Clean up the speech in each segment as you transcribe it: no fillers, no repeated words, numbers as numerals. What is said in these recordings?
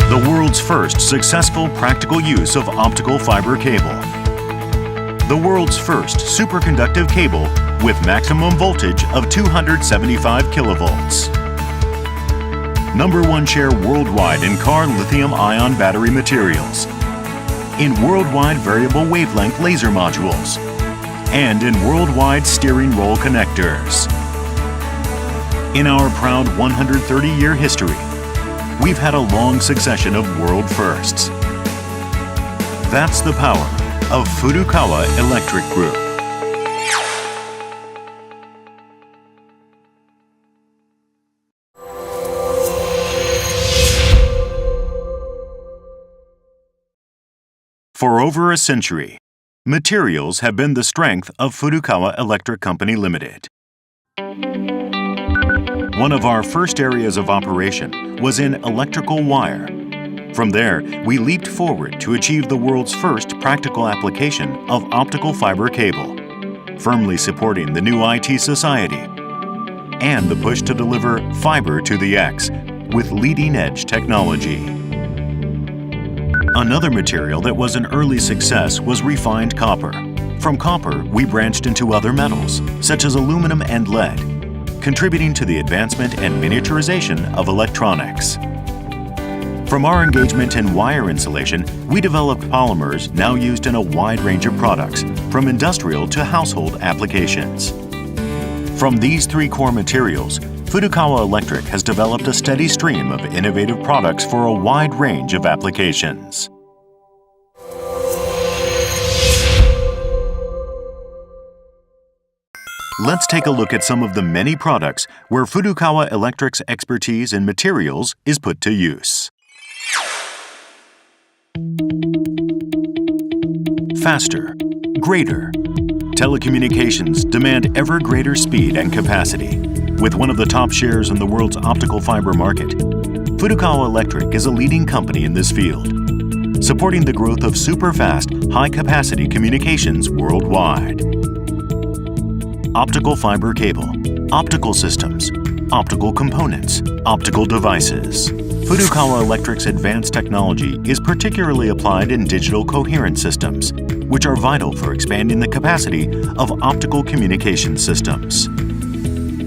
The world's first successful practical use of optical fiber cable. The world's first superconductive cable with maximum voltage of 275 kilovolts. #1 share worldwide in car lithium-ion battery materials, in worldwide variable wavelength laser modules, and in worldwide steering roll connectors. In our proud 130-year history, we've had a long succession of world firsts. That's the power of Furukawa Electric Group. For over a century, materials have been the strength of Furukawa Electric Company Limited. One of our first areas of operation was in electrical wire. From there, we leaped forward to achieve the world's first practical application of optical fiber cable, firmly supporting the new IT society, and the push to deliver fiber to the X with leading-edge technology. Another material that was an early success was refined copper. From copper, we branched into other metals, such as aluminum and lead, contributing to the advancement and miniaturization of electronics. From our engagement in wire insulation, we developed polymers now used in a wide range of products, from industrial to household applications. From these three core materials, Furukawa Electric has developed a steady stream of innovative products for a wide range of applications. Let's take a look at some of the many products where Furukawa Electric's expertise in materials is put to use. Faster, greater. Telecommunications demand ever greater speed and capacity. With one of the top shares in the world's optical fiber market, Furukawa Electric is a leading company in this field, supporting the growth of super-fast, high-capacity communications worldwide. Optical fiber cable, optical systems, optical components, optical devices. Furukawa Electric's advanced technology is particularly applied in digital coherent systems, which are vital for expanding the capacity of optical communication systems.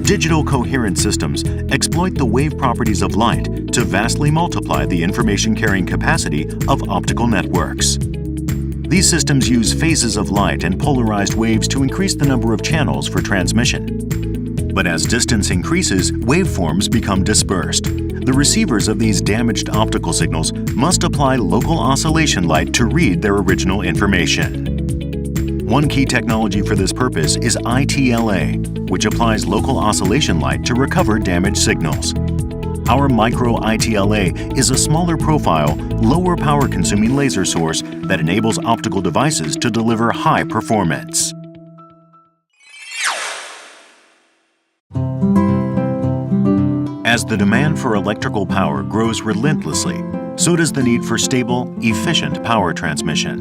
Digital coherent systems exploit the wave properties of light to vastly multiply the information-carrying capacity of optical networks. These systems use phases of light and polarized waves to increase the number of channels for transmission. But as distance increases, waveforms become dispersed. The receivers of these damaged optical signals must apply local oscillation light to read their original information. One key technology for this purpose is ITLA, which applies local oscillation light to recover damaged signals. Our micro ITLA is a smaller profile, lower power consuming laser source that enables optical devices to deliver high performance. As the demand for electrical power grows relentlessly, so does the need for stable, efficient power transmission.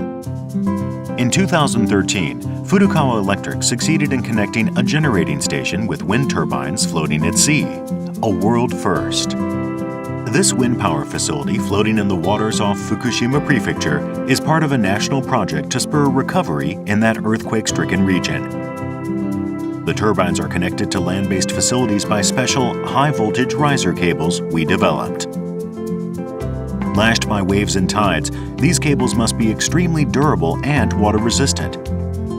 In 2013, Furukawa Electric succeeded in connecting a generating station with wind turbines floating at sea, a world first. This wind power facility floating in the waters off Fukushima Prefecture is part of a national project to spur recovery in that earthquake-stricken region. The turbines are connected to land-based facilities by special high-voltage riser cables we developed. Lashed by waves and tides, these cables must be extremely durable and water-resistant.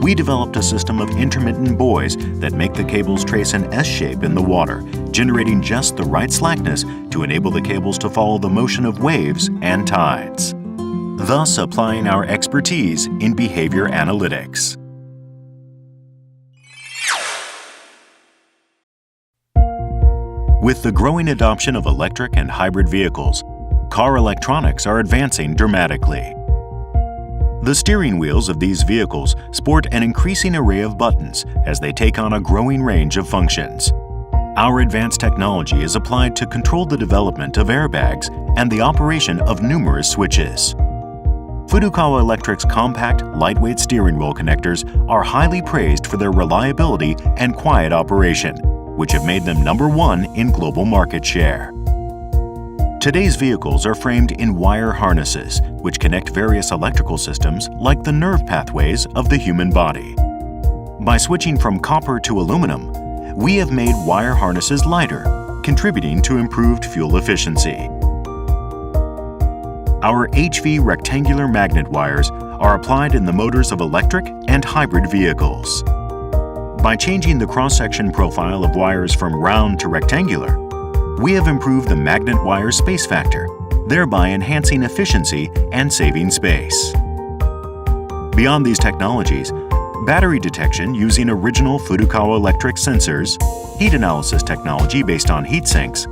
We developed a system of intermittent buoys that make the cables trace an S shape in the water, generating just the right slackness to enable the cables to follow the motion of waves and tides, thus applying our expertise in behavior analytics. With the growing adoption of electric and hybrid vehicles, car electronics are advancing dramatically. The steering wheels of these vehicles sport an increasing array of buttons as they take on a growing range of functions. Our advanced technology is applied to control the development of airbags and the operation of numerous switches. Furukawa Electric's compact, lightweight steering wheel connectors are highly praised for their reliability and quiet operation, which have made them #1 in global market share. Today's vehicles are framed in wire harnesses, which connect various electrical systems like the nerve pathways of the human body. By switching from copper to aluminum, we have made wire harnesses lighter, contributing to improved fuel efficiency. Our HV rectangular magnet wires are applied in the motors of electric and hybrid vehicles. By changing the cross-section profile of wires from round to rectangular, we have improved the magnet wire space factor, thereby enhancing efficiency and saving space. Beyond these technologies, battery detection using original Furukawa Electric sensors, heat analysis technology based on heat sinks,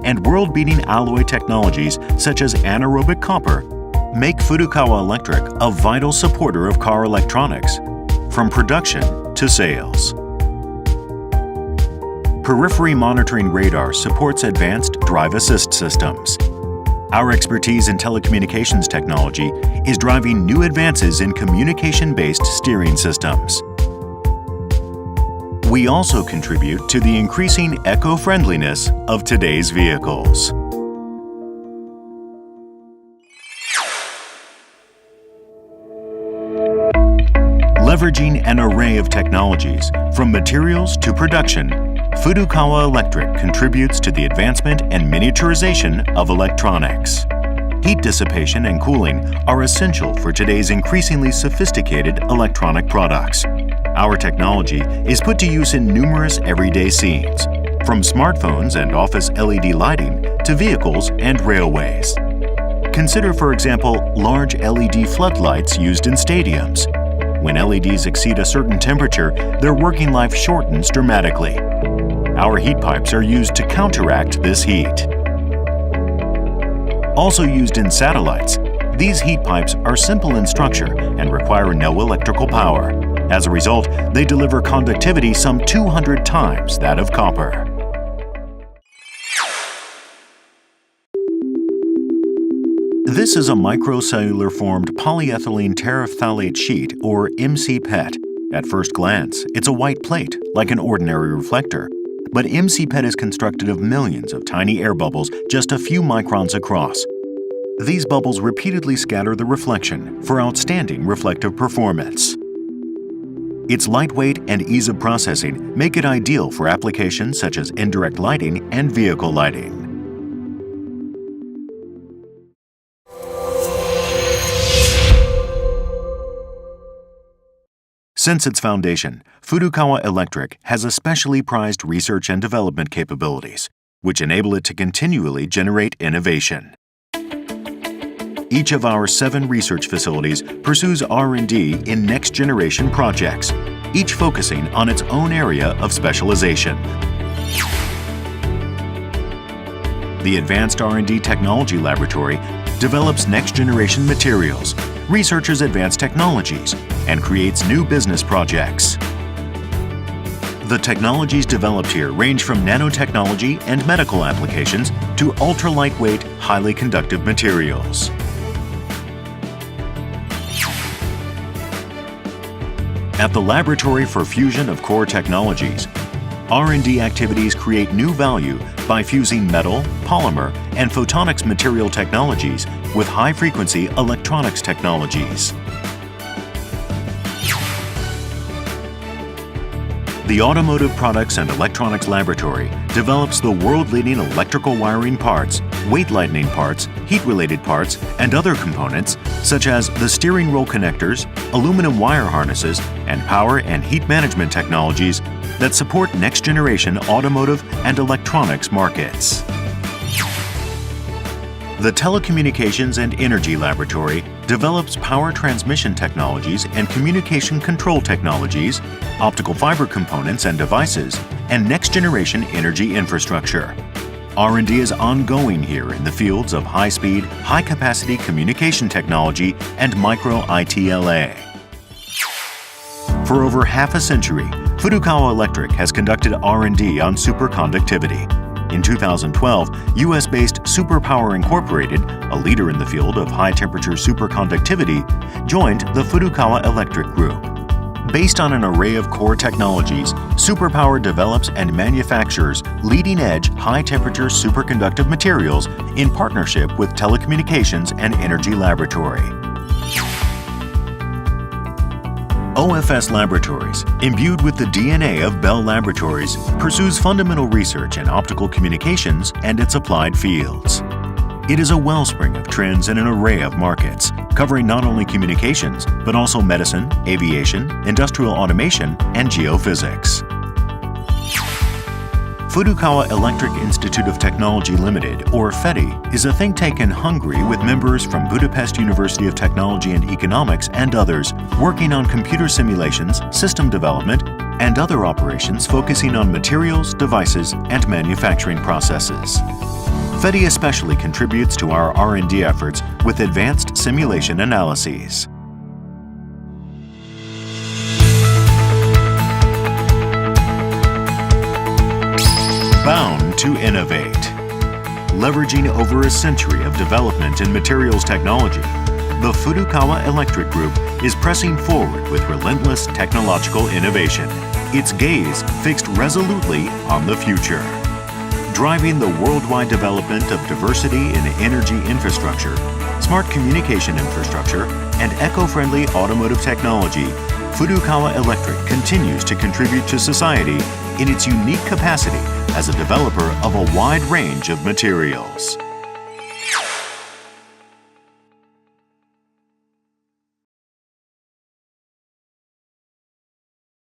and world-beating alloy technologies such as anaerobic copper make Furukawa Electric a vital supporter of car electronics, from production to sales. Periphery monitoring radar supports advanced drive assist systems. Our expertise in telecommunications technology is driving new advances in communication-based steering systems. We also contribute to the increasing eco-friendliness of today's vehicles. Leveraging an array of technologies, from materials to production, Furukawa Electric contributes to the advancement and miniaturization of electronics. Heat dissipation and cooling are essential for today's increasingly sophisticated electronic products. Our technology is put to use in numerous everyday scenes, from smartphones and office LED lighting to vehicles and railways. Consider, for example, large LED floodlights used in stadiums. When LEDs exceed a certain temperature, their working life shortens dramatically. Our heat pipes are used to counteract this heat. Also used in satellites, these heat pipes are simple in structure and require no electrical power. As a result, they deliver conductivity some 200 times that of copper. This is a microcellular formed polyethylene terephthalate sheet, or MCPET. At first glance, it's a white plate, like an ordinary reflector. But MCPET is constructed of millions of tiny air bubbles just a few microns across. These bubbles repeatedly scatter the reflection for outstanding reflective performance. Its lightweight and ease of processing make it ideal for applications such as indirect lighting and vehicle lighting. Since its foundation, Furukawa Electric has especially prized research and development capabilities, which enable it to continually generate innovation. Each of our 7 research facilities pursues R&D in next-generation projects, each focusing on its own area of specialization. The Advanced R&D Technology Laboratory develops next-generation materials, researches advanced technologies, and creates new business projects. The technologies developed here range from nanotechnology and medical applications to ultra-lightweight, highly conductive materials. At the Laboratory for Fusion of Core Technologies, R&D activities create new value by fusing metal, polymer, and photonics material technologies with high-frequency electronics technologies. The Automotive Products and Electronics Laboratory develops the world-leading electrical wiring parts, weight lightening parts, heat-related parts, and other components such as the steering roll connectors, aluminum wire harnesses, and power and heat management technologies that support next-generation automotive and electronics markets. The Telecommunications and Energy Laboratory develops power transmission technologies and communication control technologies, optical fiber components and devices, and next-generation energy infrastructure. R&D is ongoing here in the fields of high-speed, high-capacity communication technology and micro-ITLA. For over half a century, Furukawa Electric has conducted R&D on superconductivity. In 2012, US-based Superpower Incorporated, a leader in the field of high-temperature superconductivity, joined the Furukawa Electric Group. Based on an array of core technologies, Superpower develops and manufactures leading-edge, high-temperature superconductive materials in partnership with Telecommunications and Energy Laboratory. OFS Laboratories, imbued with the DNA of Bell Laboratories, pursues fundamental research in optical communications and its applied fields. It is a wellspring of trends in an array of markets, covering not only communications, but also medicine, aviation, industrial automation, and geophysics. Furukawa Electric Institute of Technology Limited, or FETI, is a think tank in Hungary with members from Budapest University of Technology and Economics and others working on computer simulations, system development, and other operations focusing on materials, devices, and manufacturing processes. FETI especially contributes to our R&D efforts with advanced simulation analyses. Bound to innovate. Leveraging over a century of development in materials technology, the Furukawa Electric Group is pressing forward with relentless technological innovation, its gaze fixed resolutely on the future. Driving the worldwide development of diversity in energy infrastructure, smart communication infrastructure, and eco-friendly automotive technology, Furukawa Electric continues to contribute to society in its unique capacity as a developer of a wide range of materials.